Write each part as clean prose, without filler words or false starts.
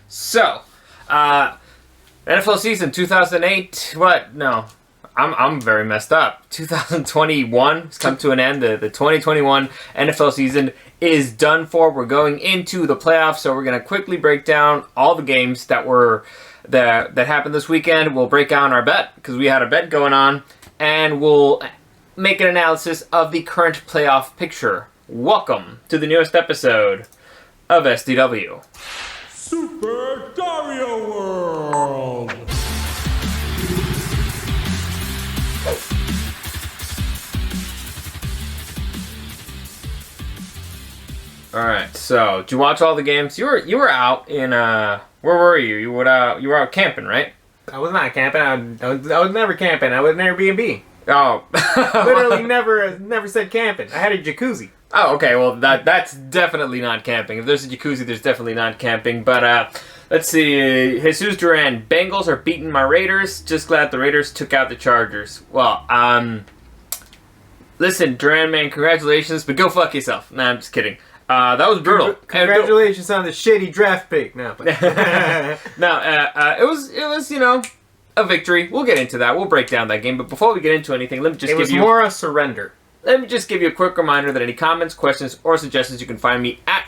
So, NFL season 2008. What? No, I'm very messed up. 2021 has come to an end. The 2021 NFL season is done for. We're going into the playoffs, so we're gonna quickly break down all the games that happened this weekend. We'll break down our bet because we had a bet going on, and we'll make an analysis of the current playoff picture. Welcome to the newest episode of SDW. Super Dario World! Alright, so did you watch all the games? You were out in where were you? You were out camping, right? I was not camping. I was never camping. I was in Airbnb. Oh. Literally never said camping. I had a jacuzzi. Oh, okay. Well, that's definitely not camping. If there's a jacuzzi, there's definitely not camping. But let's see. Jesus Duran, Bengals are beating my Raiders. Just glad the Raiders took out the Chargers. Well, listen, Duran, man, congratulations, but go fuck yourself. Nah, I'm just kidding. That was brutal. Congratulations on the shitty draft pick. No, it was a victory. We'll get into that. We'll break down that game. But before we get into anything, let me just give you... It was more a surrender. Let me just give you a quick reminder that any comments, questions, or suggestions, you can find me at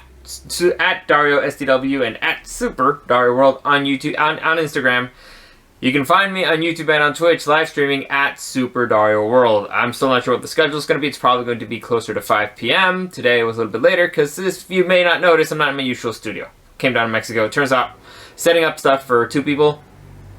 Dario SDW and at Super Dario World on YouTube, on Instagram. You can find me on YouTube and on Twitch, live streaming at Super Dario World. I'm still not sure what the schedule is going to be. It's probably going to be closer to 5 p.m. Today was a little bit later because you may not notice, I'm not in my usual studio. Came down to Mexico. It turns out setting up stuff for two people,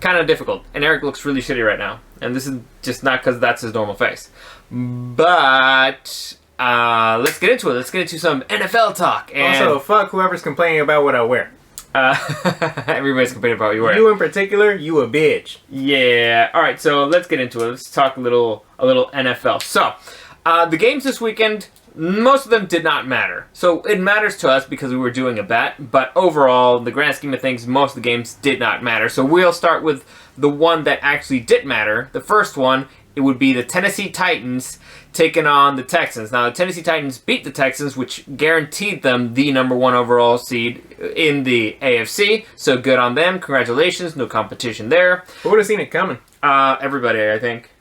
kind of difficult. And Eric looks really shitty right now. And this is just not because that's his normal face. But let's get into it. Let's get into some NFL talk. And also, fuck whoever's complaining about what I wear. Everybody's complaining about what you wear. You in particular, you a bitch. Yeah. All right. So let's get into it. Let's talk a little NFL. So the games this weekend, most of them did not matter. So it matters to us because we were doing a bet. But overall, in the grand scheme of things, most of the games did not matter. So we'll start with the one that actually did matter. The first one, it would be the Tennessee Titans taking on the Texans. Now, the Tennessee Titans beat the Texans, which guaranteed them the number one overall seed in the AFC. So good on them. Congratulations. No competition there. Who would have seen it coming? Everybody, I think.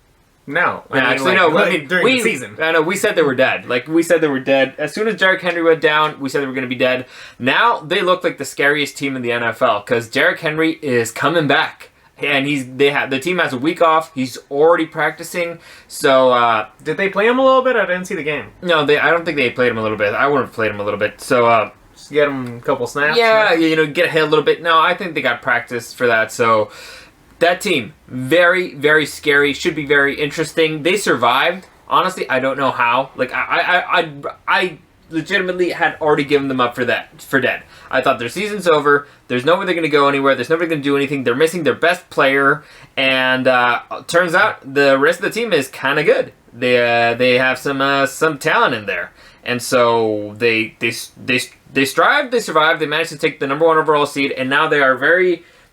No. During the season. I know, we said they were dead. We said they were dead. As soon as Derrick Henry went down, we said they were going to be dead. Now, they look like the scariest team in the NFL because Derrick Henry is coming back. And the team has a week off. He's already practicing. So did they play him a little bit? I didn't see the game. No, I don't think they played him a little bit. I would have played him a little bit. So just get him a couple snaps. Yeah, get ahead a little bit. No, I think they got practice for that. So that team, very, very scary. Should be very interesting. They survived. Honestly, I don't know how. I legitimately had already given them up for dead. I thought their season's over. There's nowhere they're going to go anywhere. There's nobody going to do anything. They're missing their best player, and turns out the rest of the team is kind of good. They have some talent in there, and so they strive. They survived. They managed to take the number one overall seed, and now they're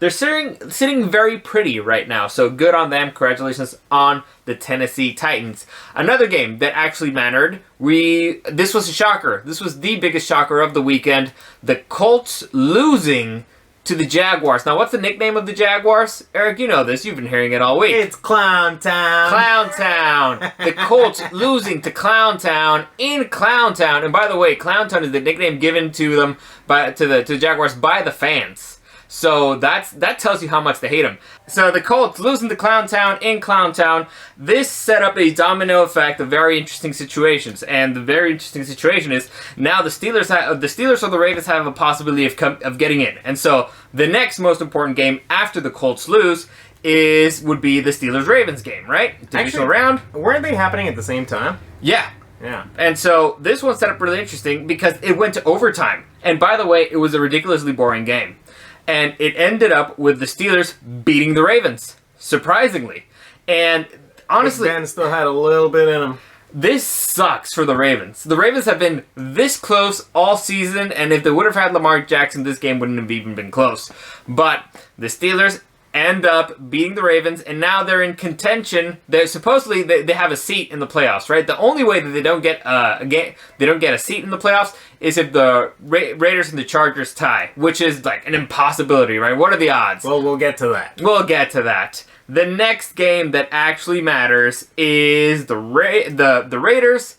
sitting very pretty right now. So good on them. Congratulations on the Tennessee Titans. Another game that actually mattered. This was a shocker. This was the biggest shocker of the weekend. The Colts losing to the Jaguars. Now, what's the nickname of the Jaguars? Eric, you know this. You've been hearing it all week. It's Clown Town. Clown Town. The Colts losing to Clown Town in Clown Town. And by the way, Clown Town is the nickname given to them to the Jaguars by the fans. So that tells you how much they hate him. So the Colts losing to Clown Town in Clown Town. This set up a domino effect of very interesting situations. And the very interesting situation is now the Steelers or the Ravens have a possibility of getting in. And so the next most important game after the Colts lose would be the Steelers-Ravens game, right? Divisional round. Weren't they happening at the same time? Yeah. Yeah. And so this one set up really interesting because it went to overtime. And by the way, it was a ridiculously boring game. And it ended up with the Steelers beating the Ravens, surprisingly. And honestly, Ben still had a little bit in him. This sucks for the Ravens. The Ravens have been this close all season, and if they would have had Lamar Jackson, this game wouldn't have even been close. But the Steelers end up beating the Ravens, and now they're in contention. They're supposedly they have a seat in the playoffs, right? The only way that they don't get a seat in the playoffs is if the Raiders and the Chargers tie, which is like an impossibility, right? What are the odds? Well, we'll get to that. We'll get to that. The next game that actually matters is the Raiders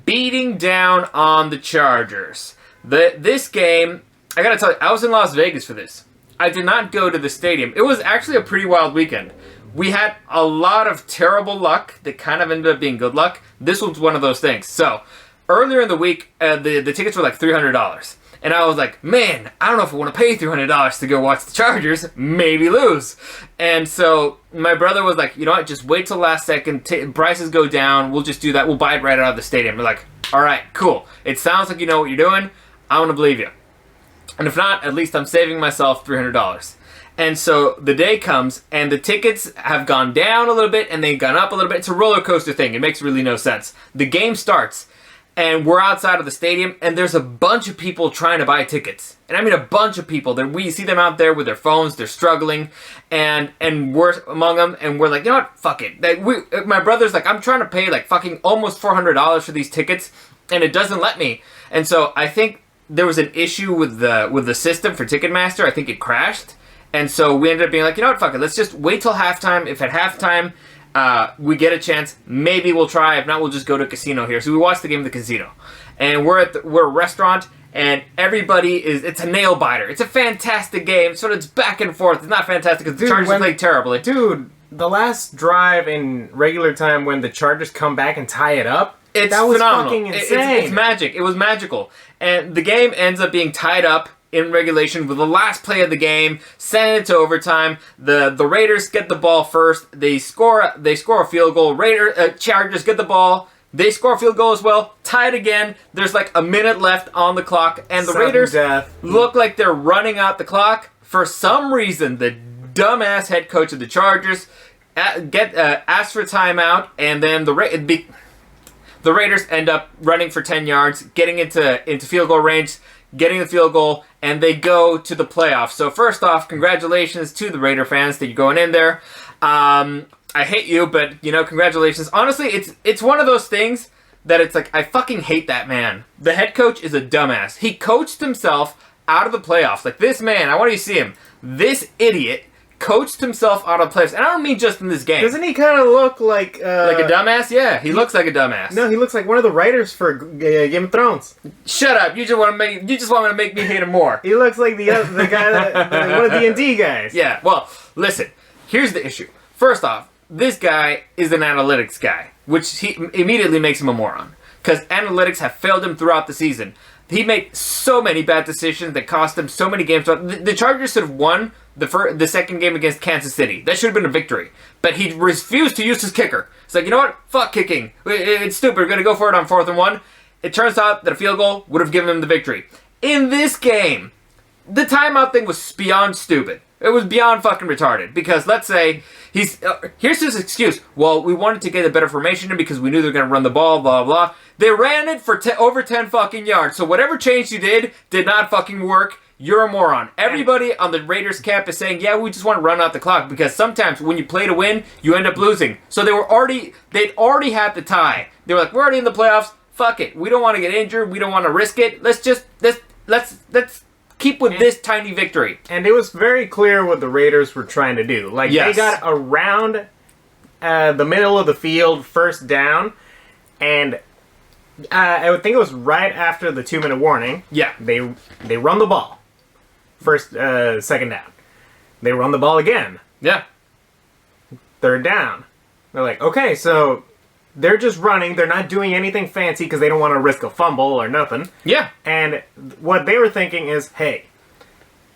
beating down on the Chargers. This game, I gotta tell you, I was in Las Vegas for this. I did not go to the stadium. It was actually a pretty wild weekend. We had a lot of terrible luck that kind of ended up being good luck. This was one of those things. So, earlier in the week, the tickets were like $300. And I was like, man, I don't know if I want to pay $300 to go watch the Chargers, maybe lose. And so my brother was like, you know what, just wait till last second, prices go down, we'll just do that, we'll buy it right out of the stadium. We're like, all right, cool. It sounds like you know what you're doing, I want to believe you. And if not, at least I'm saving myself $300. And so the day comes, and the tickets have gone down a little bit, and they've gone up a little bit. It's a roller coaster thing. It makes really no sense. The game starts, and we're outside of the stadium, and there's a bunch of people trying to buy tickets. And I mean a bunch of people. We see them out there with their phones. They're struggling, and we're among them, and we're like, you know what? Fuck it. My brother's like, I'm trying to pay like fucking almost $400 for these tickets, and it doesn't let me. And so I think there was an issue with the system for Ticketmaster. I think it crashed. And so we ended up being like, you know what, fuck it. Let's just wait till halftime. If at halftime we get a chance, maybe we'll try. If not, we'll just go to a casino here. So we watched the game at the casino. And we're at a restaurant, and everybody it's a nail biter. It's a fantastic game. So it's back and forth. It's not fantastic because the Chargers played terribly. Dude, the last drive in regular time when the Chargers come back and tie it up, that was phenomenal. Fucking insane. It's magic. It was magical. And the game ends up being tied up in regulation with the last play of the game, send it to overtime. The Raiders get the ball first. They score a field goal. Chargers get the ball. They score a field goal as well. Tie it again. There's like a minute left on the clock, and the Raiders look like they're running out the clock. For some reason, the dumbass head coach of the Chargers asks for timeout, and then the Raiders end up running for 10 yards, getting into field goal range, getting the field goal, and they go to the playoffs. So first off, congratulations to the Raider fans that you're going in there. I hate you, but, you know, congratulations. Honestly, it's one of those things that it's like, I fucking hate that man. The head coach is a dumbass. He coached himself out of the playoffs. Like, this man, I want you to see him. This idiot coached himself out of playoffs. And I don't mean just in this game. Doesn't he kind of look like... like a dumbass? Yeah, he looks like a dumbass. No, he looks like one of the writers for Game of Thrones. Shut up! You just want to make me hate him more. He looks like the guy one of the D&D guys. Yeah. Well, listen. Here's the issue. First off, this guy is an analytics guy, which he immediately makes him a moron because analytics have failed him throughout the season. He made so many bad decisions that cost him so many games. The Chargers should have won the second game against Kansas City. That should have been a victory. But he refused to use his kicker. It's like, you know what? Fuck kicking. It's stupid. We're going to go for it on 4th and 1. It turns out that a field goal would have given him the victory. In this game, the timeout thing was beyond stupid. It was beyond fucking retarded. Because let's say here's his excuse. Well, we wanted to get a better formation in because we knew they were going to run the ball, blah, blah. They ran it for over 10 fucking yards. So whatever change you did not fucking work. You're a moron. Everybody on the Raiders camp is saying, yeah, we just want to run out the clock because sometimes when you play to win, you end up losing. So they'd already had the tie. They were like, we're already in the playoffs. Fuck it. We don't want to get injured. We don't want to risk it. Let's keep with this tiny victory. And it was very clear what the Raiders were trying to do. Like, yes. They got around the middle of the field, first down, and I would think it was right after the 2-minute warning. Yeah. They run the ball. Second down. They run the ball again. Yeah. Third down. They're like, okay, so they're just running. They're not doing anything fancy because they don't want to risk a fumble or nothing. Yeah. And what they were thinking is, hey,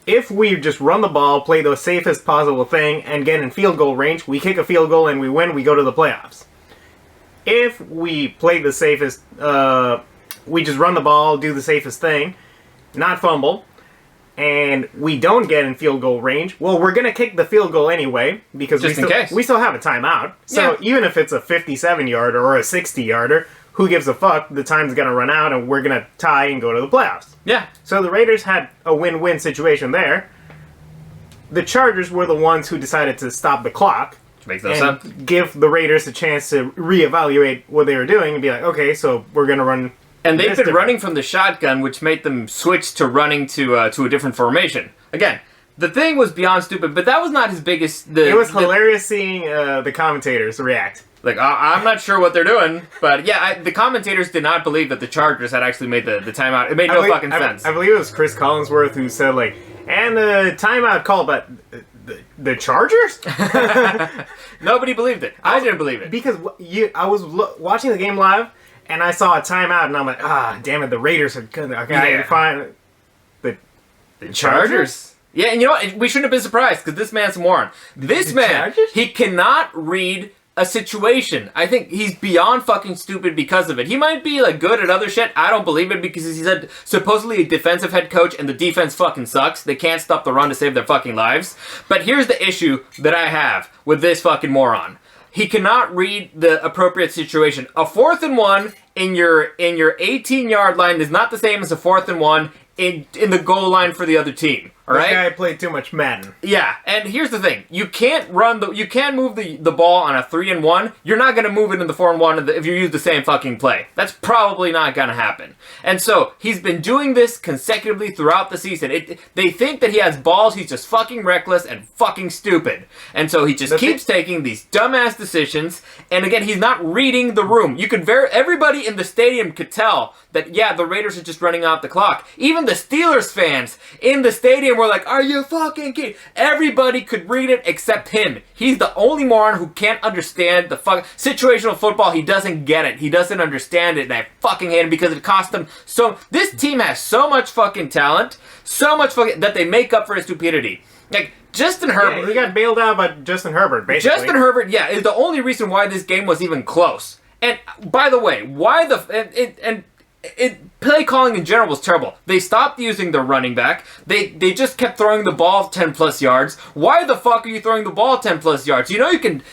if we just run the ball, play the safest possible thing, and get in field goal range, we kick a field goal and we win, we go to the playoffs. If we play the safest, we just run the ball, do the safest thing, not fumble, and we don't get in field goal range, well, we're going to kick the field goal anyway, because we still have a timeout. So even if it's a 57-yarder or a 60-yarder, who gives a fuck? The time's going to run out, and we're going to tie and go to the playoffs. Yeah. So the Raiders had a win-win situation there. the Chargers were the ones who decided to stop the clock. Which makes no sense. Give the Raiders a chance to reevaluate what they were doing and be like, okay, so we're going to run. And they've been running from the shotgun, which made them switch to running to a different formation. Again, the thing was beyond stupid, but that was not his biggest... It was hilarious seeing the commentators react. Like, I'm not sure what they're doing, but yeah, the commentators did not believe that the Chargers had actually made the timeout. It made no fucking sense. I believe it was Chris Collinsworth who said, like, and the timeout call, but the Chargers? Nobody believed it. I didn't believe it. Because I was watching the game live, and I saw a timeout, and I'm like, damn it, the Raiders are good. Okay, fine. The Chargers? Yeah, and you know what? We shouldn't have been surprised, because this man's a moron. This man, Chargers? he cannot read a situation. I think he's beyond fucking stupid because of it. He might be, like, good at other shit. I don't believe it, because he's supposedly a defensive head coach, and the defense fucking sucks. They can't stop the run to save their fucking lives. But here's the issue that I have with this fucking moron. He cannot read the appropriate situation. A 4th and 1 in your 18-yard line is not the same as a 4th and 1 in the goal line for the other team. All right? This guy played too much Madden. Yeah, and here's the thing: you can't move the ball on a 3 and 1. You're not gonna move it in the 4 and 1 if you use the same fucking play. That's probably not gonna happen. And so he's been doing this consecutively throughout the season. They think that he has balls. He's just fucking reckless and fucking stupid. And so he just keeps taking these dumbass decisions. And again, he's not reading the room. You could everybody in the stadium could tell that the Raiders are just running out the clock. Even the Steelers fans in the stadium were like, "Are you fucking kidding?" Everybody could read it except him. He's the only moron who can't understand the situational football. He doesn't get it. He doesn't understand it, and I fucking hate him because it cost them so... This team has so much fucking talent, so much fucking... that they make up for his stupidity. Like, Justin Herbert... Yeah, he got bailed out by Justin Herbert, basically. Justin Herbert, is the only reason why this game was even close. And, by the way, why the... play calling in general was terrible. They stopped using their running back. They just kept throwing the ball 10 plus yards. Why the fuck are you throwing the ball 10 plus yards? You know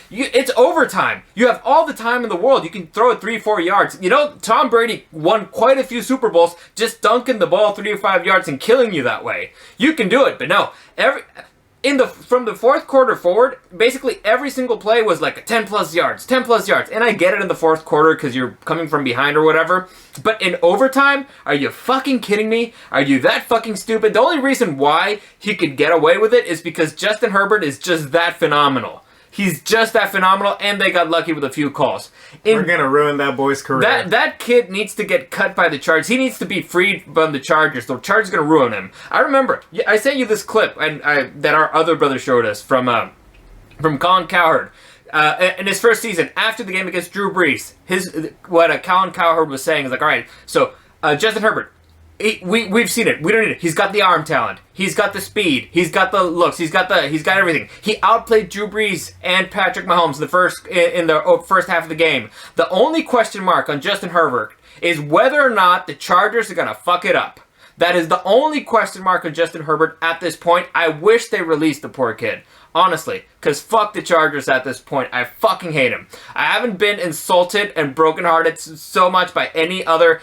it's overtime. You have all the time in the world. You can throw it 3-4 yards. You know, Tom Brady won quite a few Super Bowls just dunking the ball 3 or 5 yards and killing you that way. You can do it, but no. From the fourth quarter forward, basically every single play was like 10 plus yards, 10 plus yards. And I get it in the fourth quarter because you're coming from behind or whatever. But in overtime, are you fucking kidding me? Are you that fucking stupid? The only reason why he could get away with it is because Justin Herbert is just that phenomenal. He's just that phenomenal, and they got lucky with a few calls. We're going to ruin that boy's career. That kid needs to get cut by the Chargers. He needs to be freed from the Chargers. The Chargers are going to ruin him. I remember, I sent you this clip that our other brother showed us from Colin Cowherd. In his first season, after the game against Drew Brees, what Colin Cowherd was saying is like, all right, so Justin Herbert, we've seen it. We don't need it. He's got the arm talent. He's got the speed. He's got the looks. He's got everything. He outplayed Drew Brees and Patrick Mahomes in the first half of the game. The only question mark on Justin Herbert is whether or not the Chargers are going to fuck it up. That is the only question mark on Justin Herbert at this point. I wish they released the poor kid. Honestly, because fuck the Chargers at this point. I fucking hate him. I haven't been insulted and brokenhearted so much by any other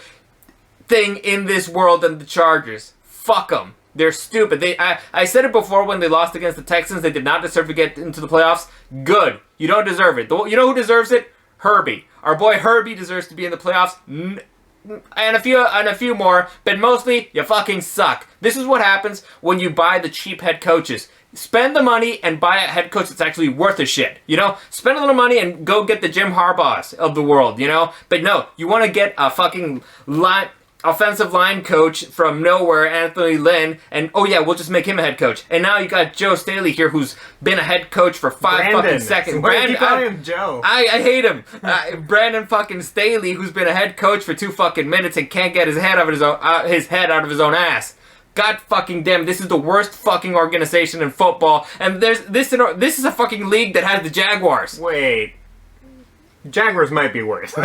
thing in this world than the Chargers. Fuck them. They're stupid. I said it before when they lost against the Texans. They did not deserve to get into the playoffs. Good. You don't deserve it. You know who deserves it? Herbie. Our boy Herbie deserves to be in the playoffs. And a few more, but mostly you fucking suck. This is what happens when you buy the cheap head coaches. Spend the money and buy a head coach that's actually worth a shit. You know, spend a little money and go get the Jim Harbaughs of the world. You know, but no, you want to get a fucking offensive line coach from nowhere, Anthony Lynn, and we'll just make him a head coach. And now you got Joe Staley here, who's been a head coach for fucking seconds. Brandon, calling him Joe? I hate him. Brandon fucking Staley, who's been a head coach for 2 fucking minutes and can't get his head out of his own ass. God fucking damn, this is the worst fucking organization in football, and this is a fucking league that has the Jaguars. Wait, Jaguars might be worse.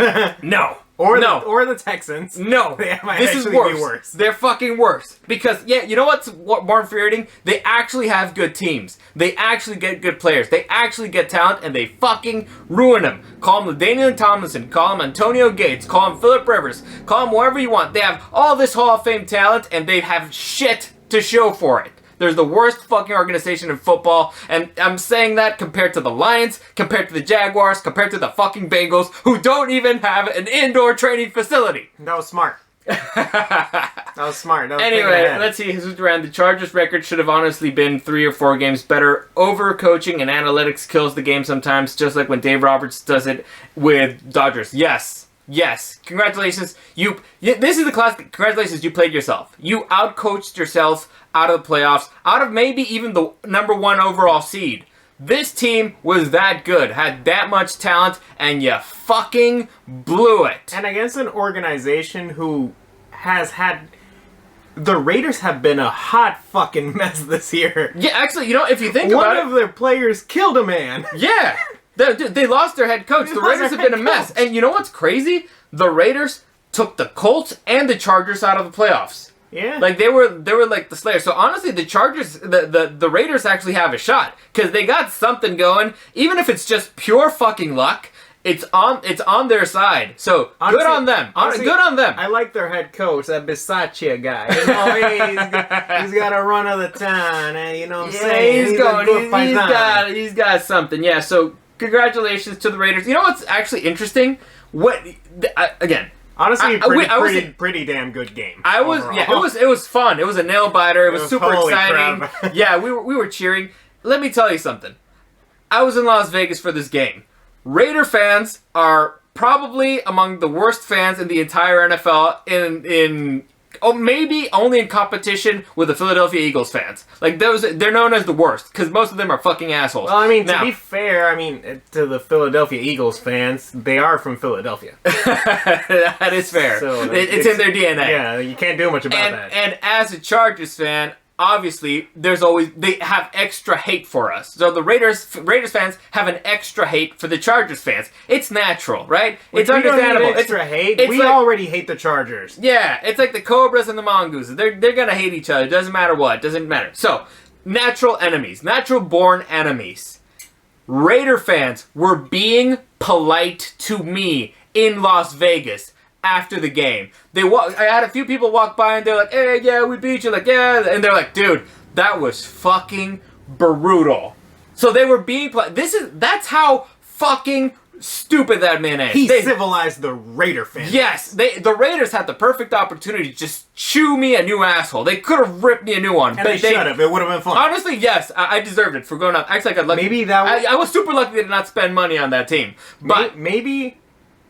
No. Or the Texans. No. This is worse. They're fucking worse. Because, you know what's more infuriating? They actually have good teams. They actually get good players. They actually get talent, and they fucking ruin them. Call them Daniel Tomlinson. Call them Antonio Gates. Call them Phillip Rivers. Call them whoever you want. They have all this Hall of Fame talent, and they have shit to show for it. They're the worst fucking organization in football, and I'm saying that compared to the Lions, compared to the Jaguars, compared to the fucking Bengals, who don't even have an indoor training facility. That was smart. That was smart. That was Anyway, let's see. Jesus Duran, the Chargers' record should have honestly been 3 or 4 games better. Overcoaching and analytics kills the game sometimes, just like when Dave Roberts does it with Dodgers. Yes. Congratulations. This is the classic. Congratulations, you played yourself. You outcoached yourself out of the playoffs, out of maybe even the number 1 overall seed. This team was that good, had that much talent, and you fucking blew it. And against an organization who has had... The Raiders have been a hot fucking mess this year. Yeah, actually, if you think about it... One of their players killed a man. Yeah. They lost their head coach. The Raiders have been a mess. And you know what's crazy? The Raiders took the Colts and the Chargers out of the playoffs. Yeah. Like, they were like the Slayers. So, honestly, the Chargers, the Raiders actually have a shot. Because they got something going. Even if it's just pure fucking luck, it's on their side. So, honestly, good on them. Good on them. I like their head coach, that Bisaccia guy. He's got a run of the town. You know what I'm saying? He's got something. Yeah, so, congratulations to the Raiders. You know what's actually interesting? Again... Honestly, pretty damn good game. It was fun. It was a nail biter. It was super exciting. Yeah, we were cheering. Let me tell you something. I was in Las Vegas for this game. Raider fans are probably among the worst fans in the entire NFL maybe only in competition with the Philadelphia Eagles fans. Like, they're known as the worst, because most of them are fucking assholes. Well, to be fair, to the Philadelphia Eagles fans, they are from Philadelphia. That is fair. So, it's in their DNA. Yeah, you can't do much about that. And as a Chargers fan, obviously, they have extra hate for us. So the Raiders fans have an extra hate for the Chargers fans. It's natural, right? It's understandable. Don't need extra hate. We already hate the Chargers. Yeah, it's like the Cobras and the Mongooses. They're gonna hate each other. Doesn't matter what. Doesn't matter. So, natural enemies. Natural born enemies. Raider fans were being polite to me in Las Vegas after the game. I had a few people walk by and they're like, hey, yeah, we beat you. Like, yeah. And they're like, dude, that was fucking brutal. So they were being that's how fucking stupid that man is. He civilized the Raider fans. Yes, the Raiders had the perfect opportunity to just chew me a new asshole. They could have ripped me a new one. And they should have. It would have been fun. Honestly, yes, I deserved it for going out. Actually, I got lucky. Maybe that was... I was super lucky to not spend money on that team. But maybe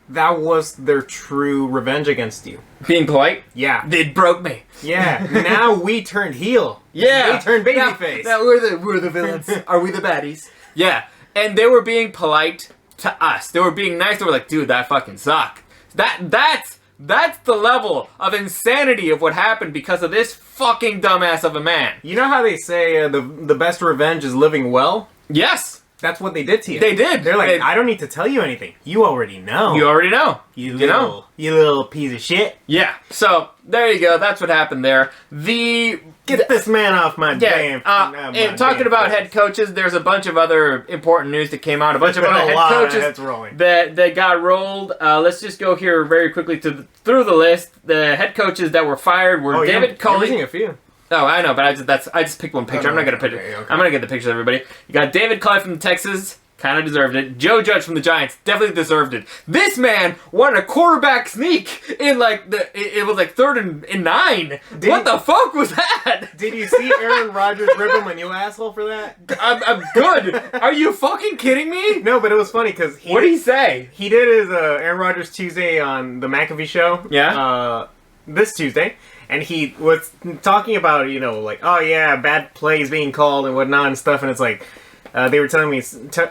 that was their true revenge against you. Being polite? Yeah. They broke me. Yeah. Now we turned heel. Yeah. They turned babyface. Now we're the villains. Are we the baddies? Yeah. And they were being polite to us. They were being nice. They were like, dude, that fucking sucked. That's the level of insanity of what happened because of this fucking dumbass of a man. You know how they say the best revenge is living well? Yes. That's what they did to you. They did. They're like, I don't need to tell you anything. You already know. You already know. You little piece of shit. Yeah. So, there you go. That's what happened there. Get this man off my damn... and talking about head coaches, there's a bunch of other important news that came out. A bunch of other head coaches that got rolled. Let's just go here very quickly through the list. The head coaches that were fired were David Culley. You're missing a few. Oh, I know, but I just picked one picture. I'm not gonna put it. Okay. I'm gonna get the picture of everybody. You got David Culley from the Texans, kind of deserved it. Joe Judge from the Giants, definitely deserved it. This man won a quarterback sneak in it was like 3rd and 9. What the fuck was that? Did you see Aaron Rodgers rip him a new asshole for that? I'm good. Are you fucking kidding me? No, but it was funny because what did he say? He did his Aaron Rodgers Tuesday on the McAfee show. Yeah. This Tuesday. And he was talking about, oh yeah, bad plays being called and whatnot and stuff. And it's like, they were telling me,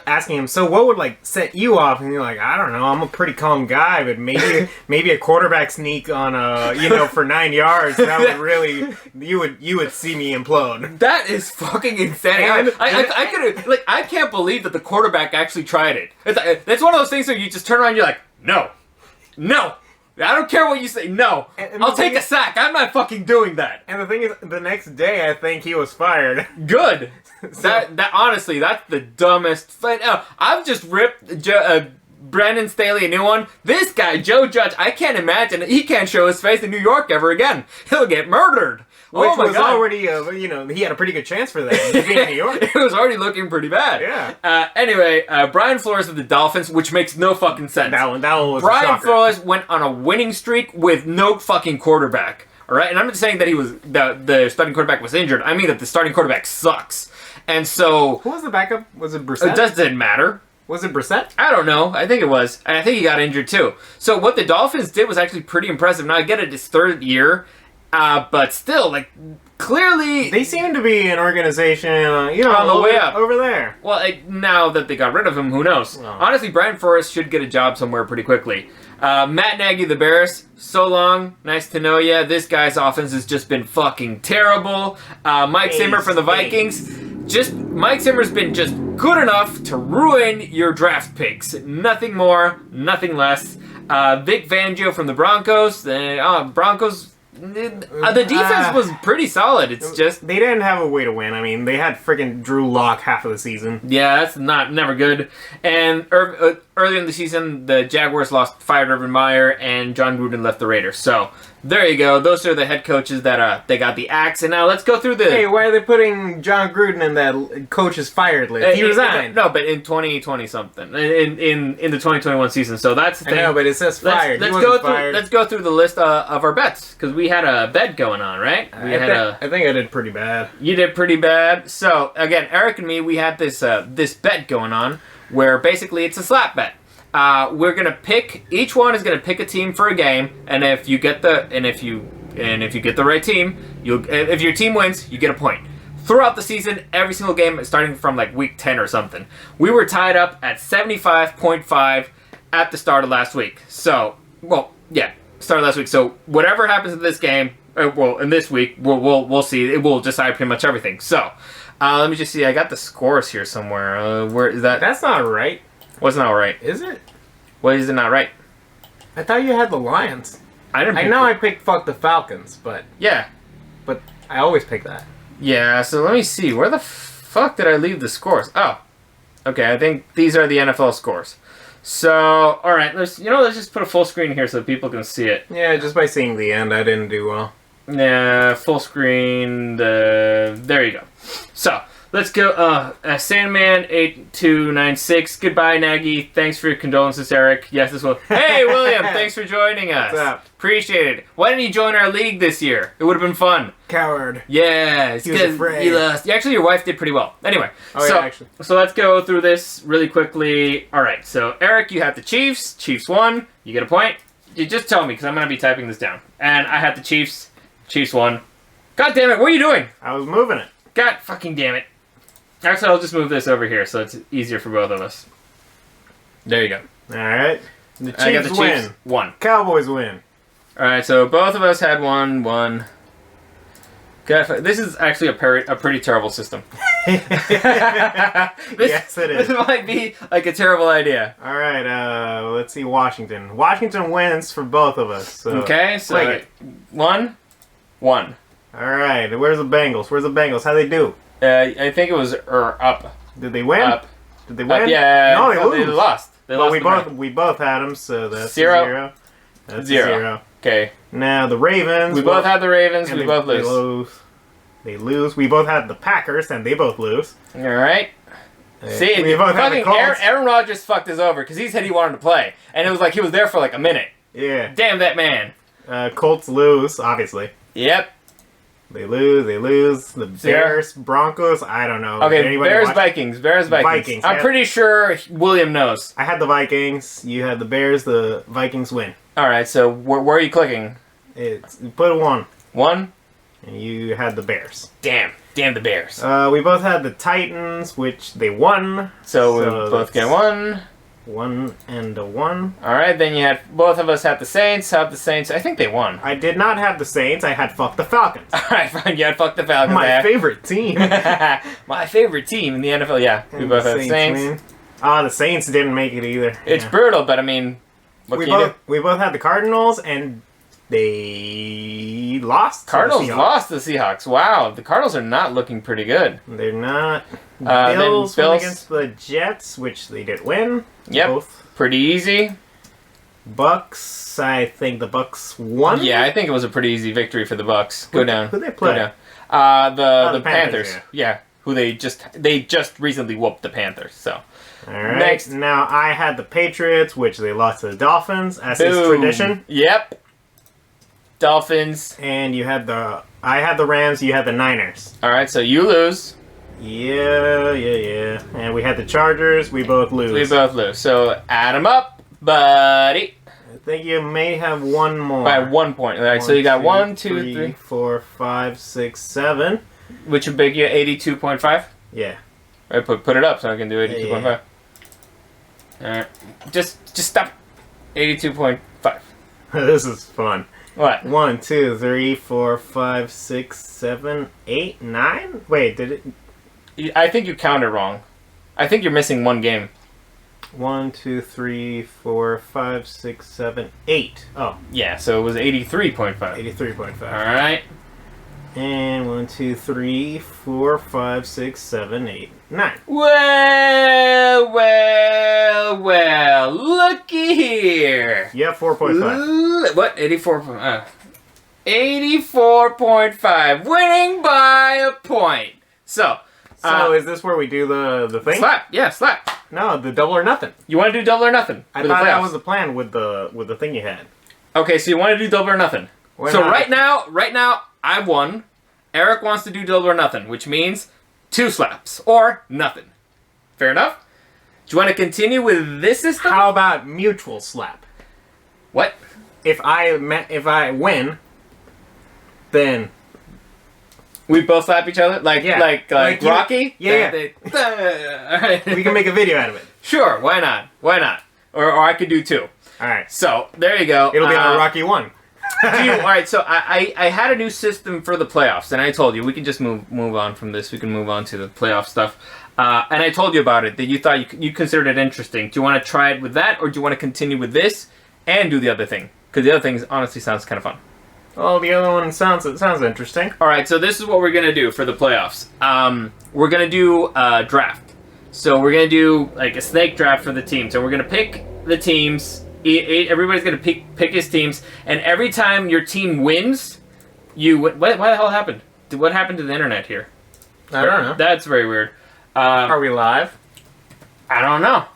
asking him, so what would set you off? And you're like, I don't know, I'm a pretty calm guy, but maybe a quarterback sneak on for 9 yards, that would really, you would see me implode. That is fucking insane. I can't believe that the quarterback actually tried it. It's one of those things where you just turn around and you're like, no. I don't care what you say. No. I'll take a sack. I'm not fucking doing that. And the thing is, the next day, I think he was fired. Good. That honestly, that's the dumbest. I've just ripped Brandon Staley a new one. This guy, Joe Judge, I can't imagine. He can't show his face in New York ever again. He'll get murdered. which Oh my was God. already, he had a pretty good chance for that. Being in New York. It was already looking pretty bad. Yeah. Anyway, Brian Flores of the Dolphins, which makes no fucking sense. That one was a Brian shocker. Flores went on a winning streak with no fucking quarterback. All right, and I'm not saying that he was the starting quarterback was injured. I mean that the starting quarterback sucks. And so Who was the backup? Was it Brissett? it doesn't matter. Was it Brissett? I don't know. I think it was. And I think he got injured too. So what the Dolphins did was actually pretty impressive. Now I get it, it's third year, but still, like, clearly... They seem to be an organization, On the way up. over there. Well, now that they got rid of him, who knows? Oh. Honestly, Brian Flores should get a job somewhere pretty quickly. Matt Nagy, the Bears, so long. Nice to know ya. This guy's offense has just been fucking terrible. Mike Zimmer from the Vikings. Mike Zimmer's been just good enough to ruin your draft picks. Nothing more, nothing less. Vic Fangio from the Broncos. Broncos... the defense was pretty solid. It's just... They didn't have a way to win. I mean, they had friggin' Drew Lock half of the season. Yeah, that's never good. And early in the season, the Jaguars fired Urban Meyer, and John Gruden left the Raiders. So there you go. Those are the head coaches that they got the axe. And now let's go through the... Hey, why are they putting John Gruden in that coach's fired list? He resigned. No, but in 2020 something, in the 2021 season. So that's the thing. I know, but it says fired. Let's go through the list of our bets, because we had a bet going on, right? I think I did pretty bad. You did pretty bad. So again, Eric and me, we had this bet going on where basically it's a slap bet. We're gonna pick. Each one is gonna pick a team for a game, and if you get the right team, if your team wins, you get a point. Throughout the season, every single game, starting from like week 10 or something, we were tied up at 75.5 at the start of last week. So, start of last week. So whatever happens in this game, in this week, we'll see. It will decide pretty much everything. So, let me just see. I got the scores here somewhere. Where is that? That's not right. What's not right? Is it? What is it not right? I thought you had the Lions. I I picked fuck the Falcons, but I always pick that. Yeah, so let me see. Where the fuck did I leave the scores? Oh. Okay, I think these are the NFL scores. So, alright, let's just put a full screen here so people can see it. Yeah, just by seeing the end, I didn't do well. Yeah, full screen, there you go. So, let's go, Sandman8296, goodbye, Nagy, thanks for your condolences, Eric. Yes, this will. Hey, William, thanks for joining us. What's up? Appreciate it. Why didn't you join our league this year? It would have been fun. Coward. Yeah, it's He was because afraid. you lost. Actually, your wife did pretty well. Anyway, Actually. so let's go through this really quickly. All right, so Eric, you have the Chiefs. Chiefs won. You get a point. You just tell me, because I'm going to be typing this down. And I had the Chiefs. Chiefs won. God damn it, what are you doing? I was moving it. God fucking damn it. Actually, I'll just move this over here so it's easier for both of us. There you go. Alright. The I got the Chiefs Chiefs. win. One. Cowboys win. Alright, so both of us had one. God, this is actually a pretty terrible system. Yes, it is. This might be like a terrible idea. Alright, let's see Washington. Washington wins for both of us. So Okay, so click it. one. Alright, where's the Bengals? How'd they do? I think it was up. Did they win? Up. Did they win? Yeah. No, they lose. They lost. Well, the round. we both had them, so that's Zero. a zero. That's Zero. a zero. Okay. Now the Ravens. We both had the Ravens. and We both lose. They lose. We both had the Packers, and they both lose. All right. See, we both had the fucking Colts. Aaron Rodgers fucked us over because he said he wanted to play, and it was like he was there for like a minute. Yeah. Damn that man. Colts lose, obviously. Yep. They lose. The Bears, Broncos, I don't know. Okay, Anybody Bears, watch? Vikings. Vikings, I'm yeah. pretty sure William knows. I had the Vikings. You had the Bears. The Vikings win. All right, so where are you clicking? You put a 1. One? And you had the Bears. Damn the Bears. We both had the Titans, which they won. So we both get one. 1 and a 1. All right, then you had both of us had the Saints. I think they won. I did not have the Saints. I had fuck the Falcons. All right, fine. You had fuck the Falcons. My favorite team. My favorite team in the NFL. Yeah, we both had the Saints. The Saints didn't make it either. It's Yeah. brutal, but I mean, what can you do? We both had the Cardinals, and they lost. Cardinals to the Seahawks. lost the Seahawks. Wow, the Cardinals are not looking pretty good. They're not. Then Bills won Bills- against the Jets, which they did win. Yep. Both. Pretty easy. Bucks. I think the Bucks won. Yeah, I think it was a pretty easy victory for the Bucks. Go down. Who they play? Go down. The Panthers, Panthers. Yeah. Who they just recently whooped the Panthers. So. All right. Next. Now I had the Patriots, which they lost to the Dolphins, as is tradition. Yep. Dolphins. And I had the Rams. You had the Niners. All right, so you lose. Yeah. And we had the Chargers. We both lose. We both lose. So add them up, buddy. I think you may have one more. By 1 point. All right, so you got 1, 2, 3, 4, 5, 6, 7. Which would make you 82.5. Yeah. All right, put it up so I can do 82.5. Yeah. All right, just stop. 82.5. This is fun. What? 1, 2, 3, 4, 5, 6, 7, 8, 9? Wait, did it? I think you counted wrong. I think you're missing one game. 1, 2, 3, 4, 5, 6, 7, 8. Oh, Yeah, so it was 83.5. 83.5. All right. And 1, 2, 3, 4, 5, 6, 7, 8, 9. Well, looky here. Yeah, 4.5. What? 84. 84.5. Winning by a point. So Is this where we do the thing? slap. Yeah, slap. No, the double or nothing. You want to do double or nothing? I for the thought that playoffs? was the plan with the thing you had. Okay, so you want to do double or nothing. Why So not? right now, I've won. Eric wants to do double or nothing, which means 2 slaps or nothing. Fair enough? Do you want to continue with this system? How about mutual slap? What? If I win, then We both slap each other? Like you- Rocky? Yeah. All right. we can make a video out of it. Sure, why not? Why not? Or I could do 2. All right. So, there you go. It'll be on Rocky 1. Alright, so I had a new system for the playoffs, and I told you, we can just move on from this. We can move on to the playoff stuff. And I told you about it, that you thought you considered it interesting. Do you want to try it with that, or do you want to continue with this and do the other thing? Because the other thing honestly sounds kind of fun. Well, the other one sounds interesting. Alright, so this is what we're going to do for the playoffs. We're going to do a draft. So we're going to do like a snake draft for the teams. So we're going to pick the teams. Everybody's going to pick his teams. And every time your team wins, what the hell happened? What happened to the internet here? I don't know. That's very weird. Are we live? I don't know.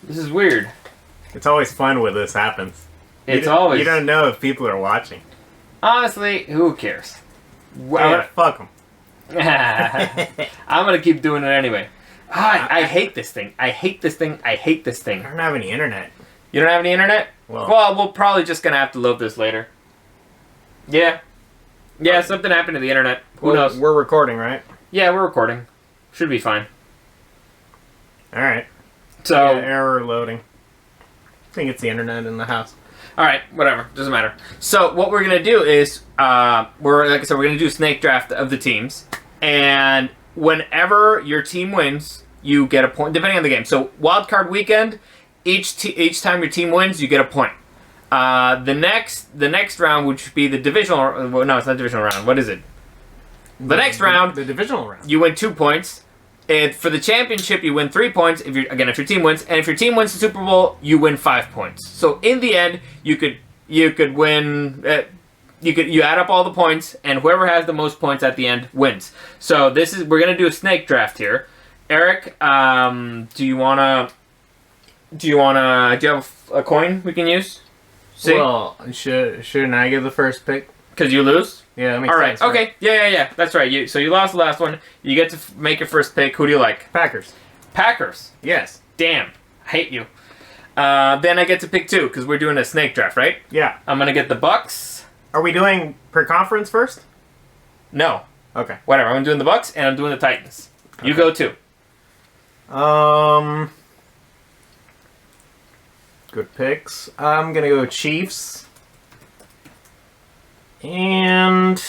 This is weird. It's always fun when this happens. It's You always... don't know if people are watching. Honestly, who cares? Yeah, fuck them. I'm going to keep doing it anyway. I hate this thing. I hate this thing. I don't have any internet. You don't have any internet? Well, we're probably just going to have to load this later. Yeah. Yeah, something happened to the internet. Who knows? We're recording, right? Yeah, we're recording. Should be fine. Alright. So, Yeah, error loading. I think it's the internet in the house. alright, whatever. Doesn't matter. So, what we're going to do is, we're going to do a snake draft of the teams. And whenever your team wins, you get a point, depending on the game. So, wild card weekend, each time your team wins, you get a point. The next round, which would be the divisional... Well, no, it's not divisional round. What is it? The next round, The divisional round. you win 2 points. For the championship, you win 3 points. If your team wins, and if your team wins the Super Bowl, you win 5 points. So in the end, you could win. You add up all the points, and whoever has the most points at the end wins. So we're gonna do a snake draft here. Eric, do you have a coin we can use? See? Well, shouldn't I get the first pick? Because you lose? Yeah, that makes All right. sense. Okay. Yeah. That's right. So you lost the last one. You get to make your first pick. Who do you like? Packers. Packers. Yes. Damn. I hate you. Then I get to pick 2 because we're doing a snake draft, right? Yeah. I'm going to get the Bucks. Are we doing per conference first? No. Okay. Whatever. I'm doing the Bucks and I'm doing the Titans. You go too. Good picks. I'm gonna go Chiefs. And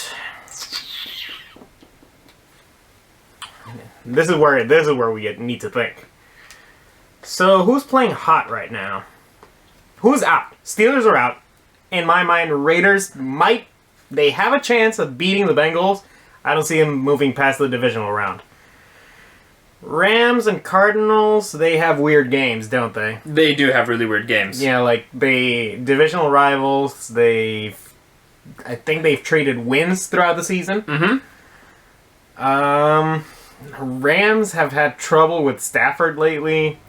this is where we need to think. So who's playing hot right now? Who's out? Steelers are out. In my mind, Raiders they have a chance of beating the Bengals. I don't see them moving past the divisional round. Rams and Cardinals, they have weird games, don't they? They do have really weird games. Yeah, like divisional rivals. I think they've traded wins throughout the season. Mm-hmm. Rams have had trouble with Stafford lately.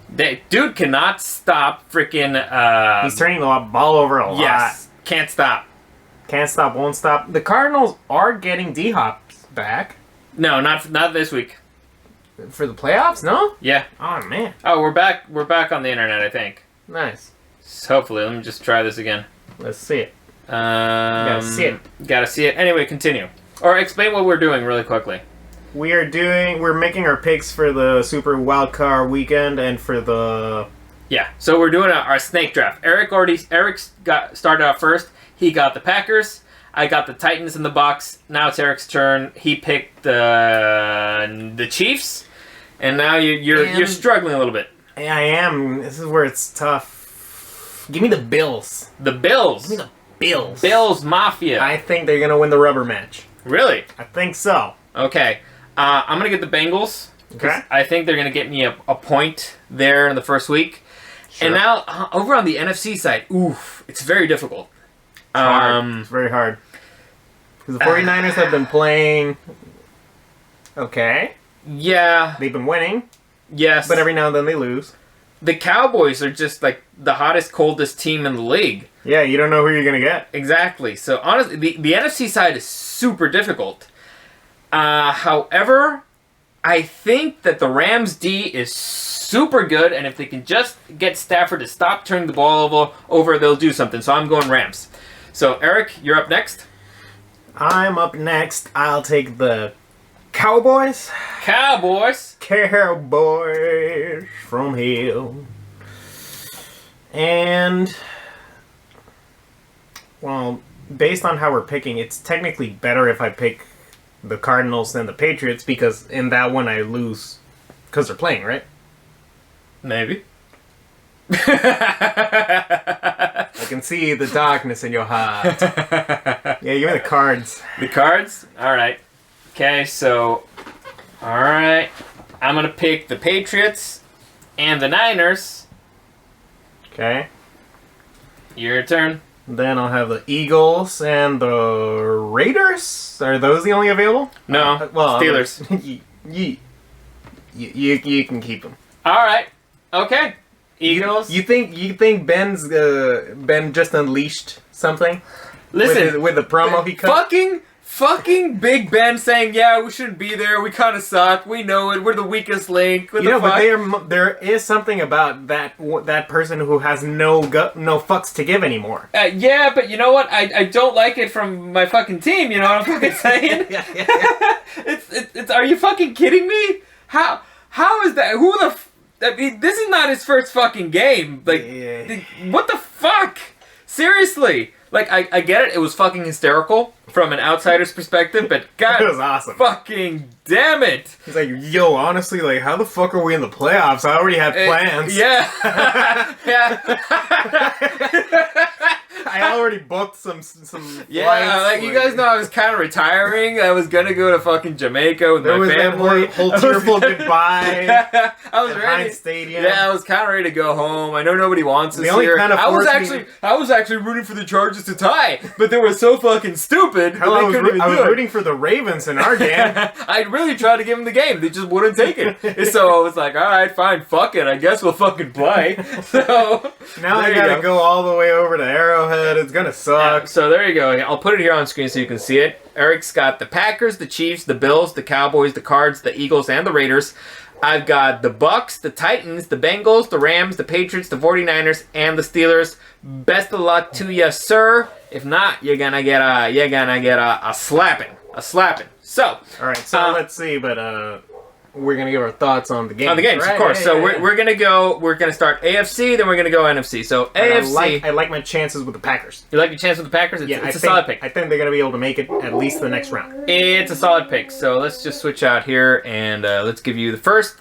Dude cannot stop freaking. He's turning the ball over a lot. Yes, can't stop. Can't stop, won't stop. The Cardinals are getting D-Hop back No, not this week. for the playoffs. No? Yeah. Oh man, Oh, we're back. We're back on the internet, I think. nice. So hopefully, let me just try this again. Let's see it. Gotta see it. Gotta see it. Anyway, continue. Or explain what we're doing really quickly. We're making our picks for the Super Wildcard weekend and for the. Yeah. So we're doing our snake draft. Eric got started out first. He got the Packers. I got the Titans in the box. Now it's Eric's turn. He picked the Chiefs, and now you're struggling a little bit. Yeah, I am. This is where it's tough. Give me the Bills. The Bills. Give me the Bills. Bills Mafia. I think they're gonna win the rubber match. Really? I think so. Okay. I'm gonna get the Bengals. Okay. I think they're gonna get me a point there in the first week. Sure. And now over on the NFC side, oof, it's very difficult. It's very hard. Because the 49ers have been playing okay. Yeah. They've been winning, Yes. but every now and then they lose. The Cowboys are just like the hottest, coldest team in the league. Yeah, you don't know who you're going to get. Exactly. So honestly, the NFC side is super difficult. However, I think that the Rams D is super good, and if they can just get Stafford to stop turning the ball over, they'll do something. So I'm going Rams. So Eric, you're up next. I'm up next. I'll take the Cowboys. Cowboys. Cowboys from hell. And, well, based on how we're picking, it's technically better if I pick the Cardinals than the Patriots, because in that one I lose because they're playing, right? Maybe. I can see the darkness in your heart. Yeah, give me the Cards. The Cards? Alright. Okay, so... Alright. I'm going to pick the Patriots and the Niners. Okay. Your turn. Then I'll have the Eagles and the Raiders. Are those the only available? No, Well, Steelers. You can keep them. Alright. Okay. Eagles. You think Ben just unleashed something? Listen, with the promo he cut. fucking Big Ben saying, "Yeah, we shouldn't be there. We kind of suck. We know it. We're the weakest link." What the fuck? But there is something about that person who has no fucks to give anymore. Yeah, but you know what? I don't like it from my fucking team. You know what I'm fucking saying? Yeah. It's. Are you fucking kidding me? How is that? I mean, this is not his first fucking game. Like, Yeah. what the fuck? Seriously. Like, I get it. It was fucking hysterical from an outsider's perspective, but god It was awesome. fucking damn it. He's like, yo, honestly, like, how the fuck are we in the playoffs? I already had plans. Yeah. Yeah. I already booked some Yeah, flights, like, you guys know I was kind of retiring. I was gonna go to fucking Jamaica with there my was family. that whole tearful goodbye I was at ready. Heinz Stadium. Yeah, I was kind of ready to go home. I know nobody wants us The only here. kind of I was forced actually rooting for the Chargers to tie, but they were so fucking stupid. Hell, that I they was, couldn't even I was do it. rooting for the Ravens in our game. I really tried to give them the game. They just wouldn't take it. And so I was like, all right, fine, fuck it. I guess we'll fucking play. So Now I there you gotta go all the way over to Arrowhead. It's gonna suck. So there you go. I'll put it here on screen so you can see it. Eric's got the Packers, the Chiefs, the Bills, the Cowboys, the Cards, the Eagles, and the Raiders. I've got the Bucks, the Titans, the Bengals, the Rams, the Patriots, the 49ers, and the Steelers. Best of luck to you, sir. If not, you're gonna get a slapping. A slapping. So Alright, so let's see, but we're gonna give our thoughts on the games. on the games, right? of course. Yeah, So yeah, we're gonna start AFC, then we're gonna go NFC. So AFC. I like my chances with the Packers. You like your chance with the Packers? It's a solid pick. I think they're gonna be able to make it at least the next round. It's a solid pick. So let's just switch out here and let's give you the first.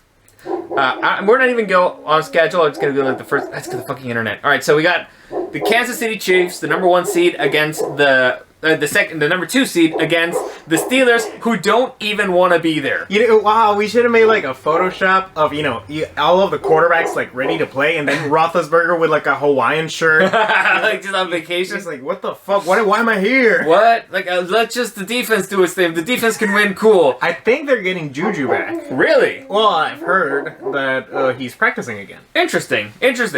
We're not even go on schedule. I'm just gonna go like the first. That's the fucking internet. All right, so we got the Kansas City Chiefs, the #1 seed, against the the number 2 seed against the Steelers, who don't even want to be there. Wow, we should have made like a Photoshop of all of the quarterbacks like ready to play, and then Roethlisberger with like a Hawaiian shirt, like just on vacation. Just like, what the fuck? Why am I here? What? Like, let just the defense do its thing. If the defense can win, cool. I think they're getting Juju back. Really? Well, I've heard that he's practicing again. Interesting.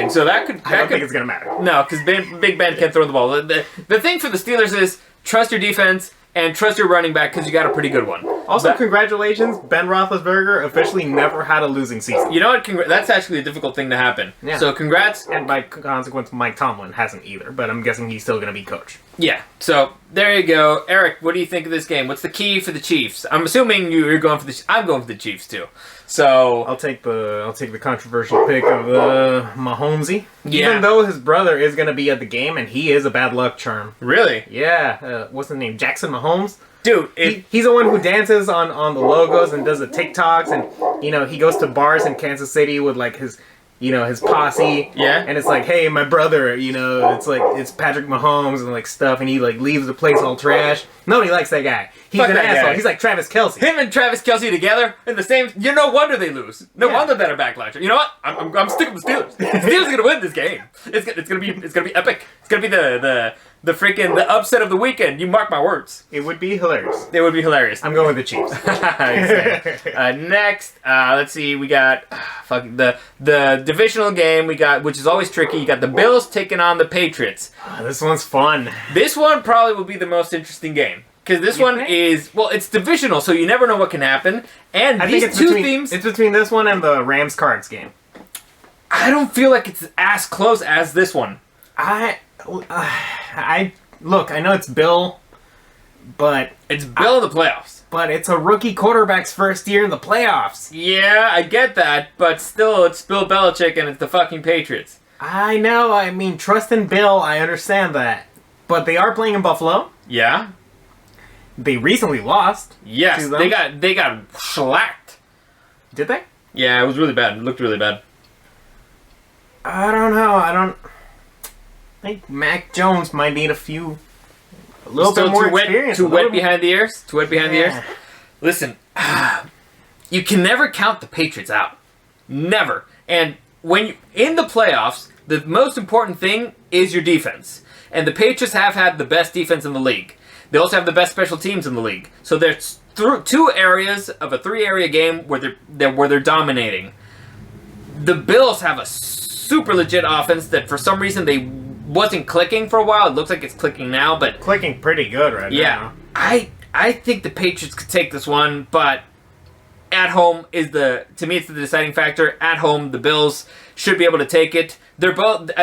So that could. I don't think it's gonna matter. No, because Big Ben can't throw the ball. The thing for the Steelers is trust your defense and trust your running back because you got a pretty good one. Also, congratulations, Ben Roethlisberger officially never had a losing season. You know what? That's actually a difficult thing to happen. Yeah. So congrats. And by consequence, Mike Tomlin hasn't either, but I'm guessing he's still going to be coach. Yeah. So there you go, Eric. What do you think of this game? What's the key for the Chiefs? I'm assuming you're going for the. I'm going for the Chiefs too. So I'll take the controversial pick of Mahomesy. Yeah. Even though his brother is going to be at the game, and he is a bad luck charm. Really? Yeah. What's the name? Jackson Mahomes. Dude, he's the one who dances on the logos and does the TikToks, and he goes to bars in Kansas City with like his posse. Yeah. And it's like, hey, my brother, it's like it's Patrick Mahomes and like stuff, and he like leaves the place all trash. Nobody likes that guy. He's Fuck an that asshole. guy. He's like Travis Kelce. him and Travis Kelce together in the same. No wonder they lose. No wonder they're a backlash. You know what? I'm sticking with the Steelers. The Steelers are gonna win this game. It's gonna be epic. It's gonna be the freaking the upset of the weekend. You mark my words. It would be hilarious. It would be hilarious. I'm going with the Chiefs. Next, let's see. We got the divisional game. We got, which is always tricky. You got the Bills taking on the Patriots. This one's fun. This one probably will be the most interesting game because this one is it's divisional, so you never know what can happen. And I these think it's two between, teams. It's between this one and the Rams Cards game. I don't feel like it's as close as this one. Look, I know it's Bill, but It's Bill in the playoffs. But it's a rookie quarterback's first year in the playoffs. Yeah, I get that, but still, it's Bill Belichick and it's the fucking Patriots. I know. I mean, trust in Bill. I understand that, but they are playing in Buffalo. Yeah. They recently lost. Yes, to them. they got shellacked. Did they? Yeah, it was really bad. It looked really bad. I don't know. I think Mac Jones might need a little bit more experience. Too wet behind the ears? Too wet behind the ears? Listen, you can never count the Patriots out. Never. And when you in the playoffs, the most important thing is your defense. And the Patriots have had the best defense in the league. They also have the best special teams in the league. So there's two areas of a 3-area game where they're dominating. The Bills have a super legit offense that for some reason they wasn't clicking for a while. It looks like it's clicking now, but clicking pretty good right now. I think the Patriots could take this one, but at home is to me it's the deciding factor. At home, the Bills should be able to take it. I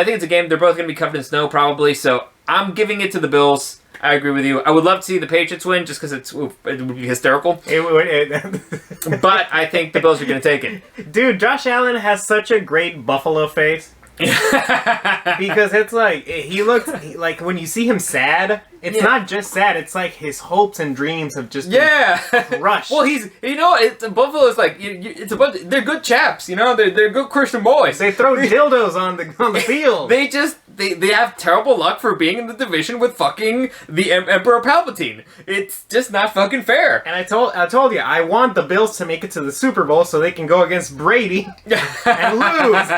think it's a game they're both going to be covered in snow probably, so I'm giving it to the Bills. I agree with you. I would love to see the Patriots win just because it would be hysterical. But I think the Bills are going to take it. Dude, Josh Allen has such a great Buffalo face. Because it's like he looks like when you see him sad, it's not just sad. It's like his hopes and dreams have just been crushed. Well, Buffalo is like it's a bunch. They're good chaps, They're good Christian boys. They throw dildos on the field. They have terrible luck for being in the division with fucking the Emperor Palpatine. It's just not fucking fair. And I told you, I want the Bills to make it to the Super Bowl so they can go against Brady and lose.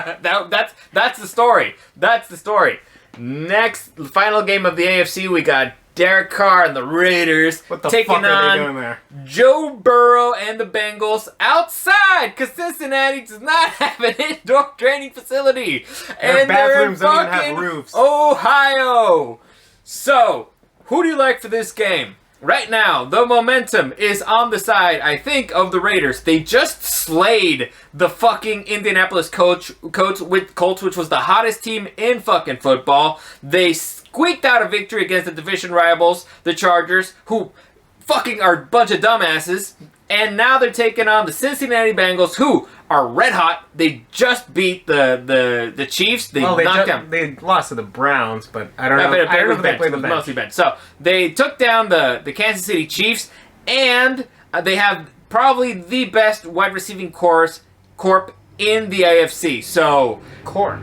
That's the story. That's the story. Next, final game of the AFC, we got Derek Carr and the Raiders taking on Joe Burrow and the Bengals outside because Cincinnati does not have an indoor training facility. Their and bathrooms they're don't even fucking have roofs. Ohio. So, who do you like for this game? Right now, the momentum is on the side, I think, of the Raiders. They just slayed the fucking Indianapolis Colts, which was the hottest team in fucking football. They squeaked out a victory against the division rivals, the Chargers, who fucking are a bunch of dumbasses. And now they're taking on the Cincinnati Bengals, who are red hot. They just beat the Chiefs. They knocked them. They lost to the Browns, but I don't know. I don't know if they played the bench. Mostly bench. So they took down the Kansas City Chiefs, and they have probably the best wide receiving corp in the AFC. So Corp.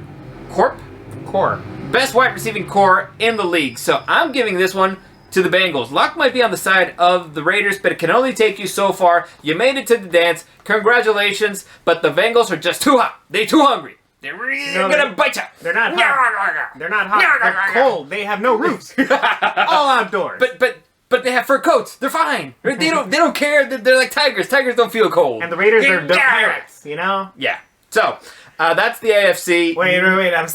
Best wide receiving core in the league. So I'm giving this one to the Bengals. Luck might be on the side of the Raiders, but it can only take you so far. You made it to the dance. Congratulations, but the Bengals are just too hot. They're too hungry. They're really gonna bite you. They're not hot. They're not hot. They're cold. They have no roofs. All outdoors. But they have fur coats. They're fine. They don't care. They're like tigers. Tigers don't feel cold. And the Raiders are the pirates, you know? Yeah. So, that's the AFC. Wait. I'm